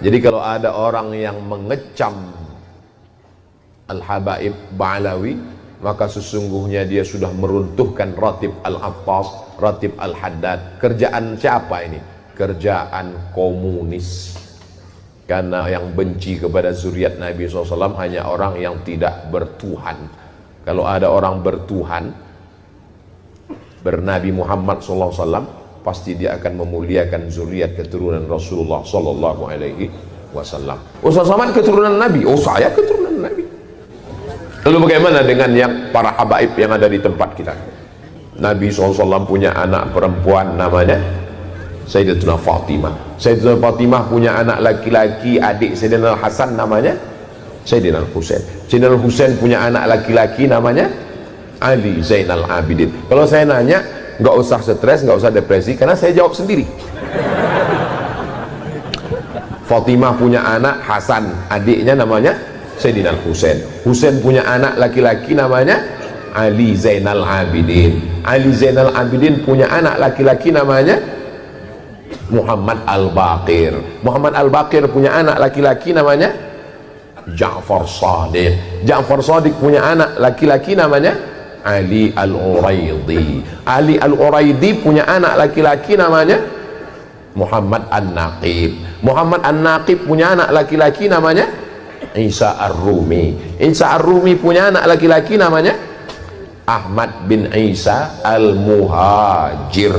Jadi kalau ada orang yang mengecam Al-Habaib Ba'alawi, maka sesungguhnya dia sudah meruntuhkan Ratib Al-Attas, Ratib Al-Haddad. Kerjaan siapa ini? Kerjaan komunis. Karena yang benci kepada zuriat Nabi SAW hanya orang yang tidak bertuhan. Kalau ada orang bertuhan, bernabi Muhammad SAW, pasti dia akan memuliakan zuriat keturunan Rasulullah Sallallahu Alaihi Wasallam. Ustaz Somad keturunan Nabi, oh saya keturunan Nabi. Lalu bagaimana dengan yang para habaib yang ada di tempat kita? Nabi SAW punya anak perempuan namanya Sayyidatuna Fatimah. Sayyidatuna Fatimah punya anak laki-laki, adik Sayyidina Hasan namanya Sayyidina Husain. Sayyidina Husain punya anak laki-laki namanya Ali Zainal Abidin. Kalau saya nanya, nggak usah stres, nggak usah depresi, karena saya jawab sendiri. Fatimah punya anak Hasan, adiknya namanya Sayyidina Husain. Husain punya anak laki-laki namanya Ali Zainal Abidin. Ali Zainal Abidin punya anak laki-laki namanya Muhammad Al-Baqir. Muhammad Al-Baqir punya anak laki-laki namanya Ja'far Shadiq. Ja'far Shadiq punya anak laki-laki namanya Ali Al-Uraidi. Ali Al-Uraidi punya anak laki-laki namanya Muhammad An-Naqib. Muhammad An-Naqib punya anak laki-laki namanya Isa Ar-Rumi. Isa Ar-Rumi punya anak laki-laki namanya Ahmad bin Isa Al-Muhajir.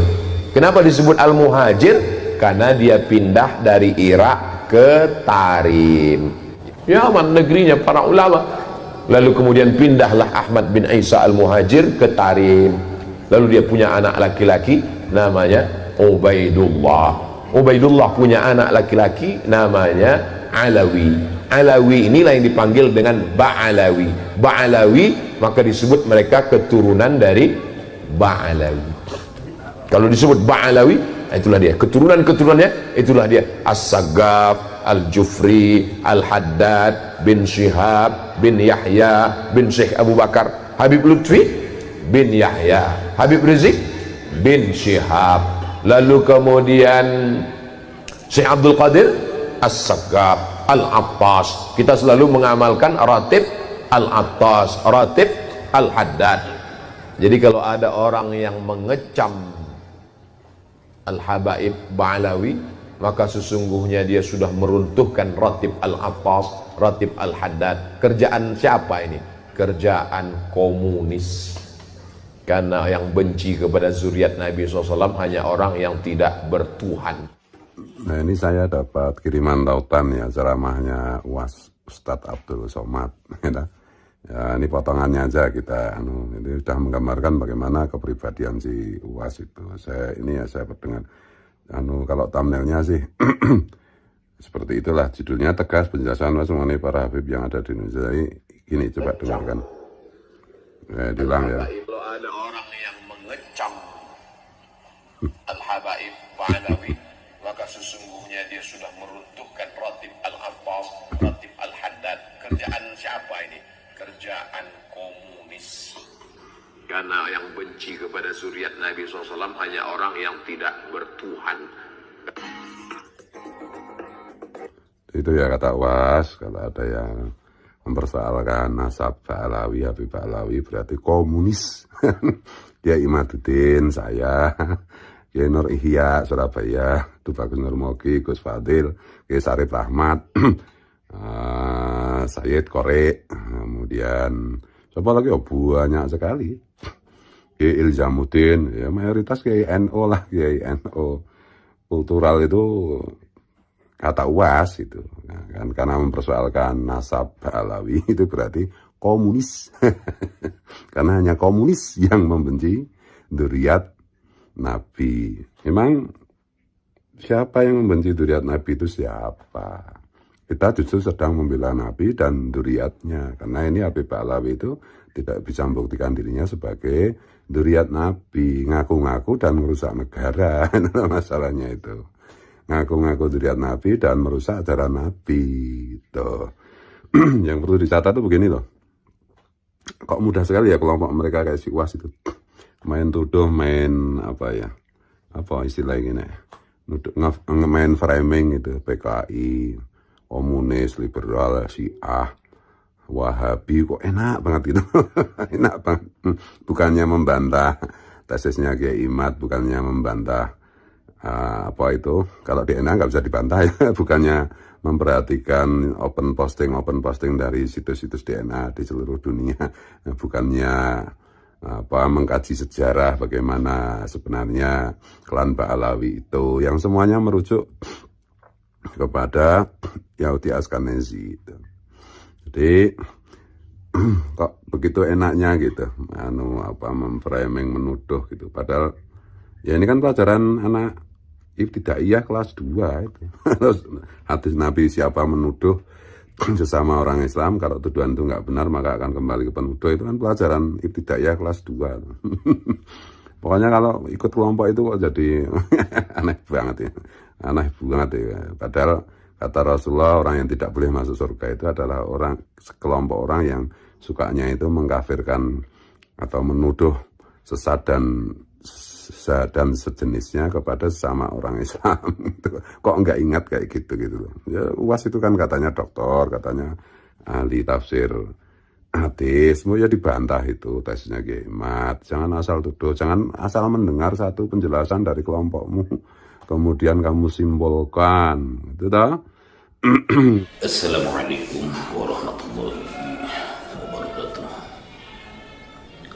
Kenapa disebut Al-Muhajir? Karena dia pindah dari Irak ke Tarim, Yaman, negerinya para ulama. Lalu kemudian pindahlah Ahmad bin Isa Al-Muhajir ke Tarim. Lalu dia punya anak laki-laki namanya Ubaidullah. Ubaidullah punya anak laki-laki namanya Alawi. Alawi inilah yang dipanggil dengan Ba'alawi. Ba'alawi maka disebut mereka keturunan dari Ba'alawi. Kalau disebut Ba'alawi, itulah dia keturunan-keturunannya, itulah dia As-Saggaf, Al-Jufri, Al-Haddad bin Syihab bin Yahya bin Syekh Abu Bakar, Habib Lutfi bin Yahya, Habib Rizik bin Syihab. Lalu kemudian Syekh Abdul Qadir As-Saggaf, Al-Attas. Kita selalu mengamalkan Ratib Al-Attas, Ratib Al-Haddad. Jadi kalau ada orang yang mengecam Al-Habaib Ba'alawi, maka sesungguhnya dia sudah meruntuhkan Ratib Al-Attas, Ratib Al-Haddad. Kerjaan siapa ini? Kerjaan komunis. Karena yang benci kepada zuriat Nabi SAW hanya orang yang tidak bertuhan. Nah, ini saya dapat kiriman tautan ya, ceramahnya Ustadz Abdul Somad. Ya, ini potongannya aja kita, ini sudah menggambarkan bagaimana kepribadian si Uwas itu. Saya berdengar, kalau thumbnailnya sih seperti itulah, judulnya tegas penjelasan Uwas mengenai para habib yang ada di Indonesia. Ini coba dengarkan. Diulang ya. Kalau ada orang yang mengecam Al-Habaib Ba'alawi, maka sesungguhnya dia sudah meruntuhkan Ratib Al-Attas, Ratib Al-Haddad. Kerjaan siapa ini? Kerjaan komunis. Karena yang benci kepada zuriat Nabi SAW hanya orang yang tidak bertuhan. Itu ya kata Was, kalau ada yang mempersoalkan nasab Ba'alawi, Habib Ba'alawi berarti komunis. Dia Imaduddin, saya Kiai Nur Ihya Surabaya, itu Bagus Nurmogi, Gus Fadil, Kiai Sarif Ahmad, Sayyid Korek, kemudian siapa lagi? Oh, banyak sekali. Kiai Ilzamuddin, ya mayoritas Kiai NU lah, Kiai NU kultural itu kata UAS itu. Nah, kan karena mempersoalkan nasab Ba'alawi itu berarti komunis. Karena hanya komunis yang membenci dzurriyyat Nabi. Memang siapa yang membenci dzurriyyat Nabi itu siapa? Kita justru sedang membela Nabi dan dzurriyyatnya. Karena ini Habib Ba'alawi itu tidak bisa membuktikan dirinya sebagai dzurriyyat Nabi. Ngaku-ngaku dan merusak negara. Masalahnya itu. ngaku-ngaku durian Nabi dan merusak ajaran Nabi. Tuh. Yang perlu dicatat tuh begini loh. Kok mudah sekali ya kelompok mereka kayak si UAS itu. Main tuduh, main apa ya? Apa istilahnya? Main framing gitu, PKI, komunis, liberal, Syiah, Wahabi, kok enak banget gitu. Enak banget. Bukannya membantah tesisnya Kiai Imad, bukannya membantah apa itu, kalau di NA nggak bisa dibantah ya, bukannya memperhatikan open posting dari situs-situs DNA di seluruh dunia, bukannya apa mengkaji sejarah bagaimana sebenarnya klan Ba'alawi itu, yang semuanya merujuk kepada Yahudi Ashkenazi itu. Jadi kok begitu enaknya gitu, memframing, menuduh gitu, padahal ya ini kan pelajaran anak ibtidaiyah kelas 2 itu. Hadis Nabi, siapa menuduh sesama orang Islam, kalau tuduhan itu nggak benar maka akan kembali ke penuduh, itu kan pelajaran ibtidaiyah kelas 2. Pokoknya kalau ikut kelompok itu kok jadi aneh banget ya. Aneh banget ya. Padahal kata Rasulullah, orang yang tidak boleh masuk surga itu adalah sekelompok orang yang sukanya itu mengkafirkan atau menuduh sesat dan sejenisnya kepada sesama orang Islam. Kok nggak ingat kayak gitu loh. Ya UAS itu kan katanya doktor, katanya ahli tafsir hadis, mau ya dibantah itu tesnya Kiai Imad. Jangan asal tuduh, jangan asal mendengar satu penjelasan dari kelompokmu kemudian kamu simpulkan, itu toh. Assalamualaikum warahmatullahi wabarakatuh.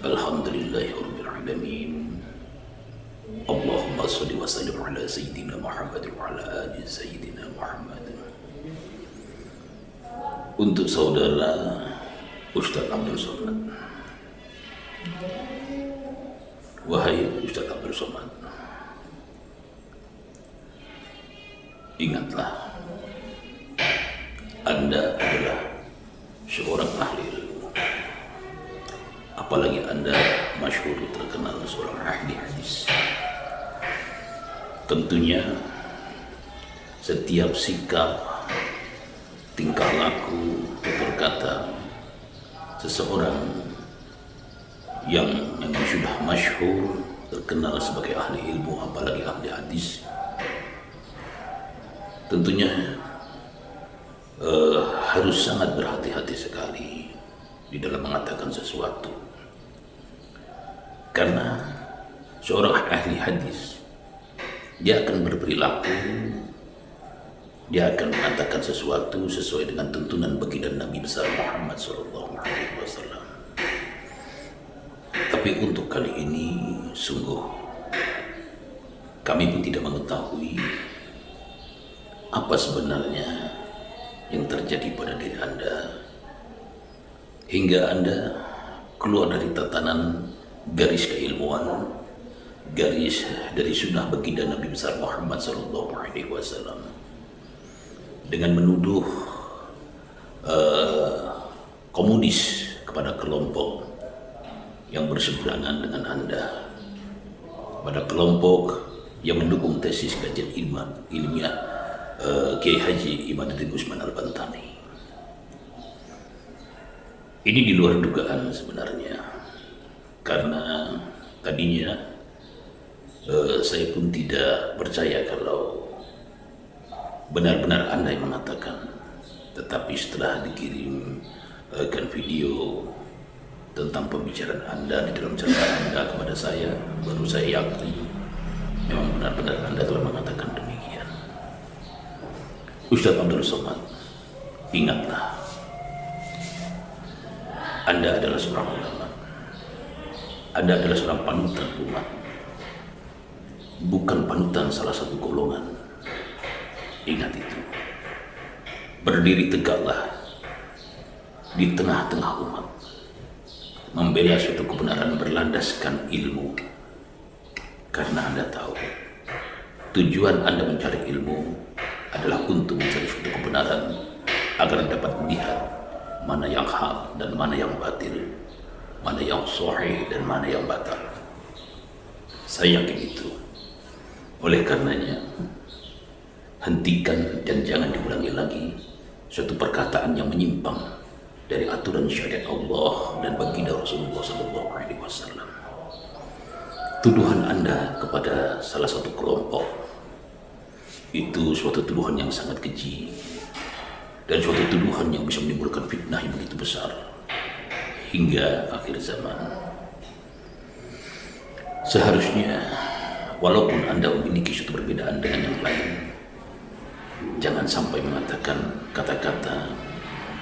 Alhamdulillahirabbil alamin. Allahumma shalli wa sallim ala sayyidina Muhammad wa ala ali sayyidina Muhammad. Untuk saudara Ustaz Abdul Somad. Wahai Ustaz Abdul Somad, ingatlah, Anda adalah seorang ahli ilmu. Apalagi Anda masyhur terkenal seorang ahli hadis. Tentunya setiap sikap, tingkah laku, berkata seseorang yang memang sudah masyhur terkenal sebagai ahli ilmu, apalagi ahli hadis, tentunya harus sangat berhati-hati sekali di dalam mengatakan sesuatu, karena seorang ahli hadis dia akan berperilaku, dia akan mengatakan sesuatu sesuai dengan tuntunan baginda Nabi besar Muhammad SAW. Tapi untuk kali ini sungguh kami pun tidak mengetahui apa sebenarnya yang terjadi pada diri Anda hingga Anda keluar dari tatanan garis keilmuan, garis dari sunnah baginda Nabi besar Muhammad SAW, dengan menuduh komunis kepada kelompok yang berseberangan dengan Anda, pada kelompok yang mendukung tesis kajian ilmiah Kiai Haji Imaduddin Usman Al-Bantani. Ini di luar dugaan sebenarnya, karena tadinya saya pun tidak percaya kalau benar-benar Anda yang mengatakan, tetapi setelah dikirimkan video tentang pembicaraan Anda di dalam catatan Anda kepada saya, baru saya yakin memang benar-benar Anda telah mengatakan demikian. Ustaz Abdul Somad, ingatlah, Anda adalah seorang ulama, Anda adalah seorang panutan umat, bukan panutan salah satu golongan. Ingat itu. Berdiri tegaklah di tengah-tengah umat, membela suatu kebenaran berlandaskan ilmu, karena Anda tahu tujuan Anda mencari ilmu adalah untuk mencari suatu kebenaran agar dapat melihat mana yang hak dan mana yang batil, mana yang sahih dan mana yang batal. Saya yakin itu. Oleh karenanya hentikan dan jangan diulangi lagi suatu perkataan yang menyimpang dari aturan syariat Allah dan baginda Rasulullah SAW. Tuduhan Anda kepada salah satu kelompok itu suatu tuduhan yang sangat keji dan suatu tuduhan yang bisa menimbulkan fitnah yang begitu besar hingga akhir zaman. Seharusnya walaupun Anda memiliki suatu perbedaan dengan yang lain, jangan sampai mengatakan kata-kata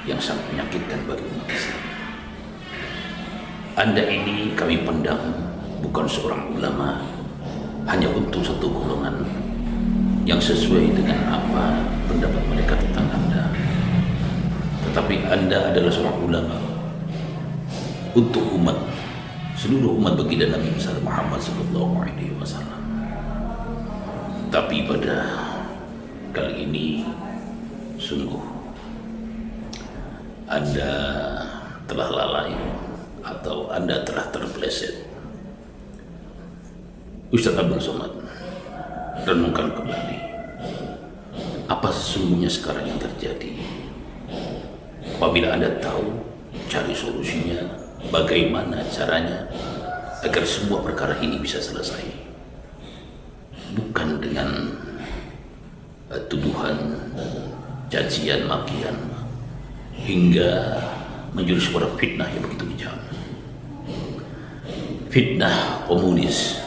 yang sangat menyakitkan bagi umat Islam. Anda ini kami pandang bukan seorang ulama hanya untuk satu golongan yang sesuai dengan apa pendapat mereka tentang Anda, tetapi Anda adalah seorang ulama untuk umat, seluruh umat baginda Nabi besar Muhammad SAW. Tapi pada kali ini sungguh Anda telah lalai atau Anda telah terpeleset. Ustaz Abdul Somad, renungkan kembali apa sesungguhnya sekarang yang terjadi. Apabila Anda tahu, cari solusinya, bagaimana caranya agar semua perkara ini bisa selesai, bukan dengan tuduhan, cacian, makian, hingga menjurus kepada fitnah yang begitu kejam. Fitnah komunis,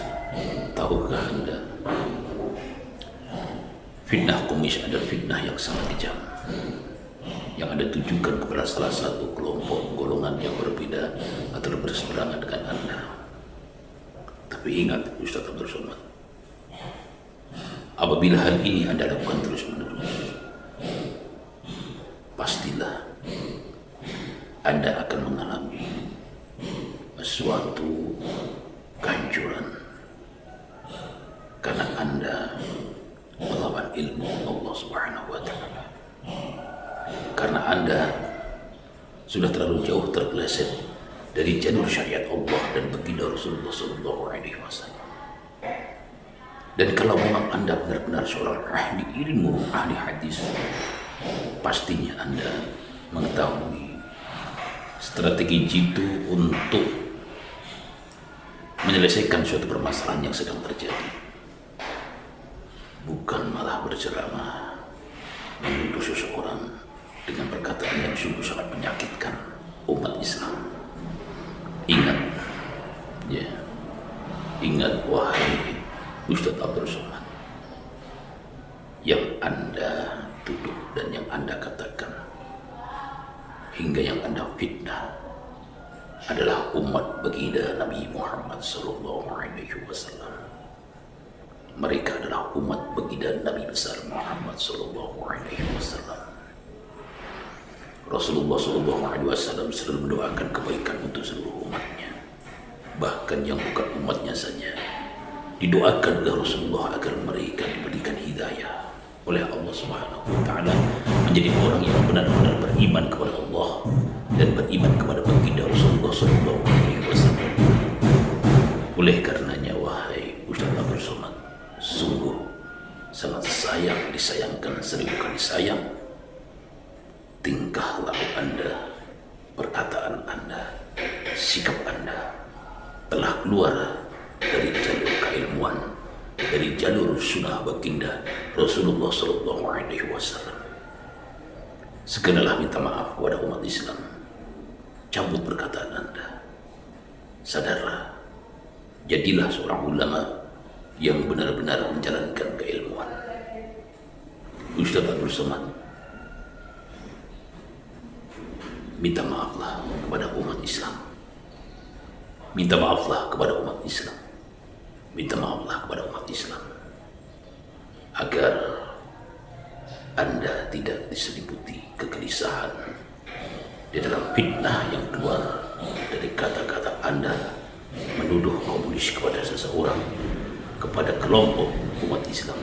tahukah Anda? Fitnah komunis adalah fitnah yang sangat kejam, yang Anda tujukan kepada salah satu kelompok golongan yang berbeda atau berseberangan dengan Anda. Tapi ingat Ustaz Abdul Somad, apabila hal ini Anda lakukan terus-menerus, pastilah Anda akan mengalami suatu kehancuran karena Anda melawan ilmu Allah Subhanahu wa Ta'ala, karena Anda sudah terlalu jauh terpeleset dari jalur syariat Allah dan baginda Rasulullah SAW. Dan kalau memang Anda benar-benar seorang ahli ilmu, ahli hadis, pastinya Anda mengetahui strategi jitu untuk menyelesaikan suatu permasalahan yang sedang terjadi. Bukan malah berceramah menuduh seseorang dengan perkataan yang sungguh sangat menyakitkan umat Islam. Ingat, ya, ingat wahai Ustaz Abdul Somad, yang Anda tuduh dan yang Anda katakan hingga yang Anda fitnah adalah umat baginda Nabi Muhammad SAW. Mereka adalah umat baginda Nabi besar Muhammad SAW. Rasulullah SAW selalu mendoakan kebaikan untuk seluruh umatnya, bahkan yang bukan umatnya saja didoakan oleh Rasulullah agar mereka diberikan hidayah oleh Allah Subhanahu wa Ta'ala menjadi orang yang benar-benar beriman kepada Allah dan beriman kepada baginda Rasulullah SAW. Oleh karenanya wahai Ustaz Abdul Somad, sungguh sangat disayangkan 1000 kali sayang tingkah laku Anda, perkataan Anda, sikap Anda telah keluar dari jalur keilmuan, dari jalur sunnah baginda Rasulullah SAW. Segeralah minta maaf kepada umat Islam, cabut perkataan Anda, sadarlah, jadilah seorang ulama yang benar-benar menjalankan keilmuan. Ustaz Abdul Somad, minta maaflah kepada umat Islam. Minta maaflah kepada umat Islam. Minta maaflah kepada umat Islam agar Anda tidak diselimuti kegelisahan di dalam fitnah yang keluar dari kata-kata Anda menuduh komunis kepada seseorang, kepada kelompok umat Islam